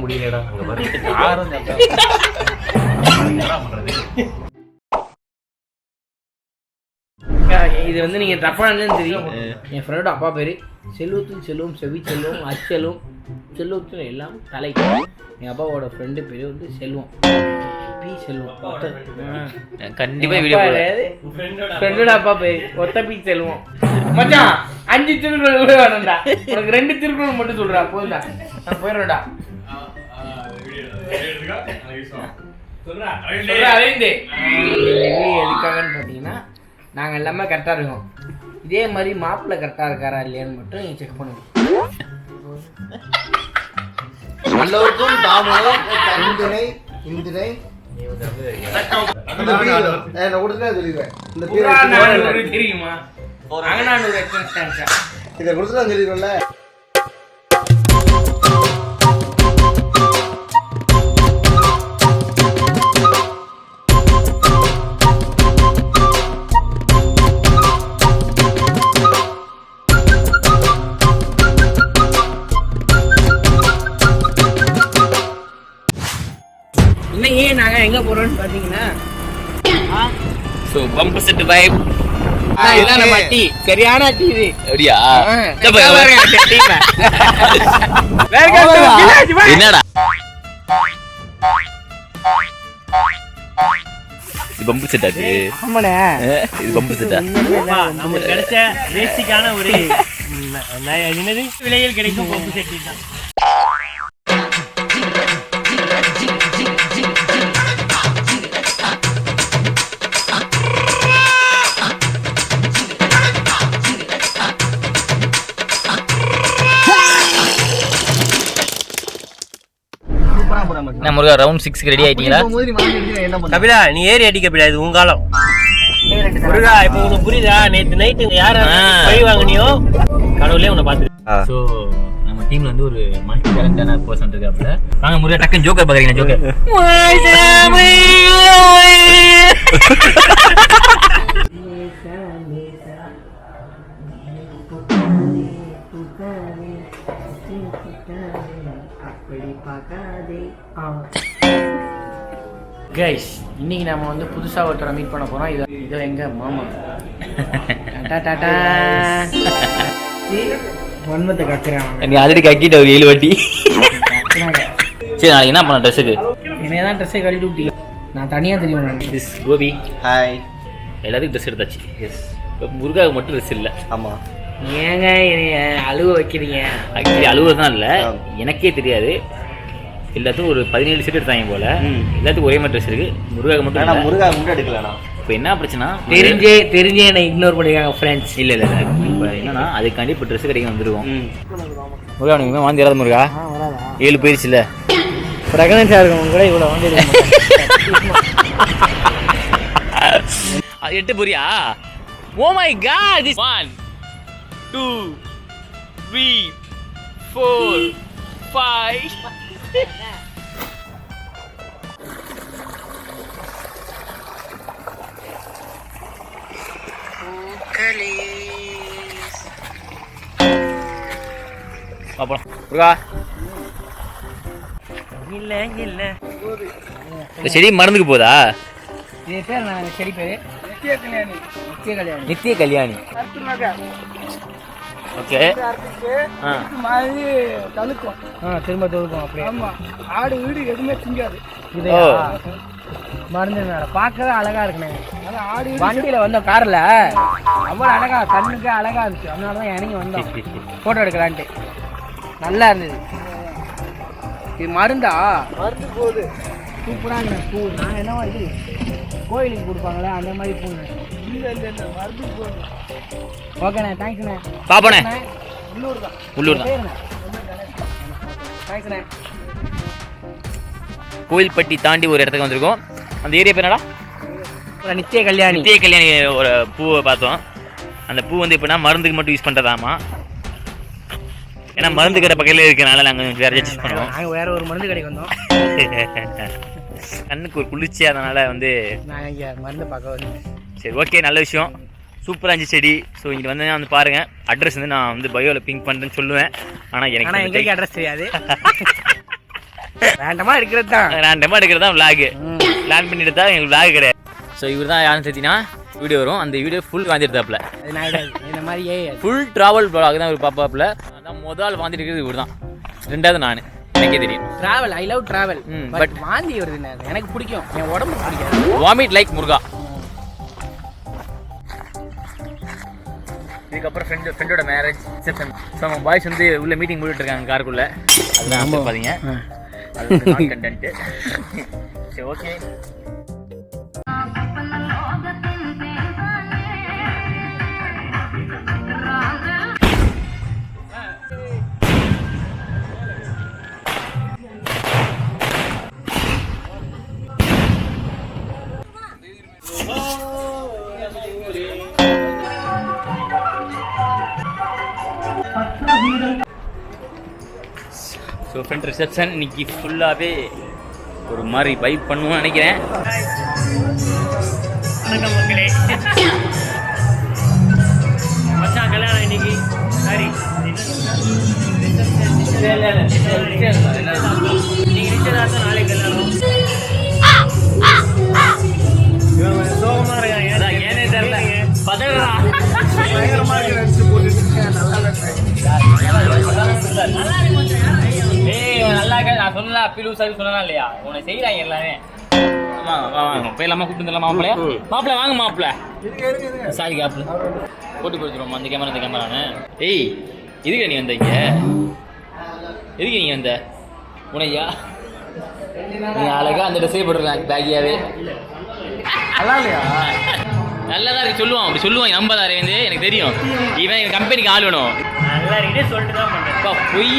முடியலடா இது வந்து நீங்க தப்பா என்னன்னு தெரியும். என் ஃப்ரெண்டோட அப்பா பேரு செல்வத்தும் செல்வம் செவி செல்வம் அச்செல்வம் செல்வத்தும் எல்லாம் தலை. என் அப்பாவோட ஃப்ரெண்டு பேரு வந்து செல்வம் பி செல்வம். கண்டிப்பா வீடியோ ஃப்ரெண்டோட அப்பா பேரு ஒத்த பி செல்வம். மச்சான் 5 திருக்குறள் கூட வேணும்டா, உனக்கு 2 திருக்குறள் மட்டும் சொல்றா போதுடா, நான் போயிடுறேன்டா. எதுக்காகன்னு பார்த்தீங்கன்னா நாங்கள் எல்லாமே கரெக்டாக இருக்கோம். இதே மாதிரி மாப்பிள்ளை கரெக்டாக இருக்காரா இல்லையான்னு மட்டும் நீங்கள் செக் பண்ணுவோம். எல்லோருக்கும் தாமதம் இந்தினை இந்தினை தெரியுமா? அங்கநானூறு எக்ஸ்டென்ஷன் இதை கொடுத்துட்டு சொல்லிடுவேன்ல. இன்னைக்கு நாங்க எங்க போறோம்னு பாத்தீங்கன்னா பம்பு செட் வைப். இதான் நம்ம டீ, சரியான டீ இது. அப்படியா? என்னடா இது பம்பு செட் ஆச்சு? ஆமாடா, இது பம்பு செட்டா? நமக்கு கிடைச்ச பேசிக்கான ஒரு என்னது விலையில் கிடைக்கும் பம்பு செட் தான். முருகா ரவுண்ட் 6 ரெடி ஆயிட்டீங்களா? கபிலா நீ ஏறி அடிக்க கூடாது உன் காலம். முருகா இப்ப உனக்கு புரியுதா? நேத்து நைட்டு யார பழி வாங்கினியோ கடவுளே உன்னை பாத்து. சோ நம்ம டீம்ல வந்து ஒரு மல்டி டேலண்டான பர்சன் இருக்காப்ல. வாங்க முருகா டக்குன்னு ஜோக்கர் பாக்குறீங்க. ஜோக்கர் கைஸ், இன்னைக்கு நம்ம வந்து புதுசா ஒருத்தரை மீட் பண்ண போறோம். இது எங்க மாமா வன்மத்தை கக்குறான். நீ ஆல்ரெடி கக்கிட்ட ஒரு 7 வாட்டி. சரி நாளைக்கு என்ன பண்ண ட்ரெஸ்ஸுக்கு? என்னதான் ட்ரெஸ்ஸை கழட்டி விட்டீங்க, நான் தனியா தெரியும். நான் திஸ் கோபி ஹாய். எல்லாத்துக்கும் ட்ரெஸ் எடுத்தாச்சு. எஸ், முருகாவுக்கு மட்டும் ட்ரெஸ் இல்லை. ஆமாம். ஏங்க என்னைய அழுவ வைக்கிறீங்க? ஆக்சுவலி அழுவதான் இல்லை, எனக்கே தெரியாது. எல்லாத்துக்கும் ஒரு 17 செட் எடுத்தாங்க போல. எல்லாத்துக்கும் ஒரே மாதிரி ட்ரெஸ் இருக்கு. முருகாவுக்கு மட்டும் முருகா மட்டும் எடுக்கலண்ணா. இப்போ என்ன பிரச்சனை? தெரிஞ்சே என்னை இக்னோர் பண்ணிருக்காங்க ஃப்ரெண்ட்ஸ். இல்லை இப்போ என்னன்னா அதுக்காண்டி இப்போ ட்ரெஸ் கிடைக்க வந்துருவோம். முருகா நீங்க வாந்தி வராது முருகா? 7 போயிடுச்சு இல்லை? ப்ரெக்னன்ஸாக இருக்கவங்க கூட இவ்வளோ வாந்தி 8 போறியா? Oh my God. 1 2 3 4 5. பாப்போம் முருகா. இல்லை இந்த செடி மறந்துக்கு போதா? இது பேர் நான் செடி பேர் நித்திய கல்யாணி. ஓகே. திரும்ப தொழுக்கும் அப்படியே. ஆடு வீடு எதுவுமே திங்காது. மருந்து பார்க்கவே அழகா இருக்குண்ணே. ஆடு வண்டியில வந்தோம் கார்ல, அவ்வளோ அழகா கண்ணுக்கு அழகா இருந்துச்சு. அதனாலதான் இறங்கி வந்தோம் போட்டோ எடுக்கலான்ட்டு. நல்லா இருந்தது. இது மருந்தா? மருந்து போகுது. சூப்பரா இருந்தேன் பூ. நான் என்னவா இது கோயிலுக்கு கொடுப்பாங்களே அந்த மாதிரி பூண்ணே. இல்லை மருந்து போகுது. ஓகேண்ணே, தேங்க்ஸ்ண்ணே. பாப்போண்ணே. உள்ளூர் தான். உள்ளூர் தான். தேங்க்ஸ்ண்ணே. கோயில்பட்டி தாண்டி ஒரு இடத்துக்கு வந்திருக்கோம். அந்த ஏரியா பேர் என்னடா? நித்திய கல்யாணி. நித்திய கல்யாணி ஒரு பூவை பார்த்தோம். அந்த பூ வந்து எப்படின்னா மருந்துக்கு மட்டும் யூஸ் பண்ணுறதாமா. ஏன்னா மருந்து கடை பக்கத்தில் இருக்கனால நாங்கள் வேற யூஸ் பண்ணுவோம். நாங்கள் வேற ஒரு மருந்து கடைக்கு வந்தோம். கண்ணுக்கு ஒரு குளிர்ச்சி, அதனால வந்து நான் இங்கே மருந்து பார்க்க வந்து. சரி ஓகே, நல்ல விஷயம். சூப்பராக இருந்துச்சு செடி. ஸோ இங்கே வந்து வந்து பாருங்கள். அட்ரஸ் வந்து நான் வந்து பயோவில் பிங்க் பண்ணுறேன்னு சொல்லுவேன். ஆனால் எங்களுக்கு அட்ரஸ் தெரியாது. ரேண்டமாக எடுக்கிறது தான் விளாகு. பிளான் பண்ணிட்டு தான் எங்களுக்கு விளாக் கிடையாது. ஸோ இவர் தான் யாருன்னு தெரிஞ்சினா வீடியோ வரும். அந்த வீடியோ ஃபுல் வாழ்ந்துருத்தாப்புல. இந்த மாதிரியே ஃபுல் ட்ராவல் ப்ளாக் தான் இவர் பார்ப்பாப்புல. அதான் முதல் வாழ்ந்துட்டு இருக்கிறது இவர் தான். ரெண்டாவது நான், எனக்கே தெரியும். Travel, I love travel. But வாந்தி வருது, எனக்கு பிடிக்கும், என் உடம்பு பிடிக்காது. வாமிட் லைக் முருகா. இதுக்கப்புறம் ஃப்ரெண்டோட மேரேஜ் ரிசப்ஷன். ஸோ நம்ம பாய்ஸ் வந்து உள்ள மீட்டிங் போட்டுட்டு இருக்காங்க காருக்குள்ள. அதுதான் பார்த்தீங்க. அது நான் கண்டென்ட். சரி, ஓகே. ஸோ ஃப்ரெண்ட் ரிசப்ஷன் இன்னைக்கு ஃபுல்லாகவே ஒரு மாதிரி வைப் பண்ணுவோம்னு நினைக்கிறேன். வணக்கம் மக்களே. மச்சான் கல்யாணம் இன்னைக்கு. சாரி, இன்னைக்கு நிச்சயதார்த்தம், நாளைக்கு கல்யாணம். இவன் சோகமா இருக்கான். ஏனே தெரியல, பதறா. நல்லா இருக்க. நான் சொன்னா அப்பீல் சார் சொன்னா இல்லையா, உன்னை செய்யறாங்க எல்லாமே. போயிடலாமா? கூப்பிட்டு வந்துடலாமா மாப்பிள்ளையா? மாப்பிள்ள வாங்க மாப்பிள்ள. சாரி கேப்ல போட்டு கொடுத்துருவோம். அந்த கேமரா, இந்த கேமரானு. ஏய், எதுக்கு நீ வந்த இங்க? எதுக்கு நீ வந்த? உனையா நீ அழகா அந்த ட்ரெஸ்ஸே போட்டுருக்கான் பேக்கியாவே. நல்லா இல்லையா? நல்லதா இருக்கு சொல்லுவான். அப்படி சொல்லுவான். நம்பாத அரவிந்து, எனக்கு தெரியும். இவன் என் கம்பெனிக்கு ஆள் வேணும். நல்லா இருக்குன்னு சொல்லிட்டு தான் பண்ணேன். பொய்.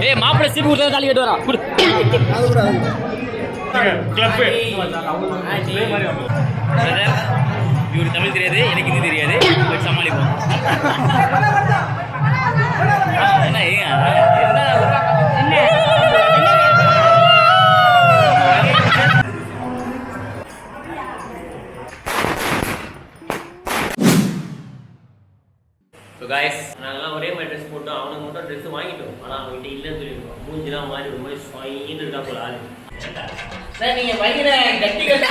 ஏய் மாப்பிள்ளை சீப்பு கொடுத்தா தாலி கட்டு வரா. இவருக்கு தமிழ் தெரியாது, எனக்கு இது தெரியாது. சமாளிப்போம். நாங்களாம் ஒரே மாதிரி ட்ரெஸ் போட்டோம். அவனுக்கு மட்டும் ட்ரெஸ் வாங்கிட்டோம். ஆனால் அவங்ககிட்ட இல்லைன்னு சொல்லியிருக்கோம். மூஞ்சிலாம் மாதிரி ஒரு மாதிரி ஸ்வைன்னு இருக்கா போல ஆளு. நீங்க பயங்கர கட்டி கட்டி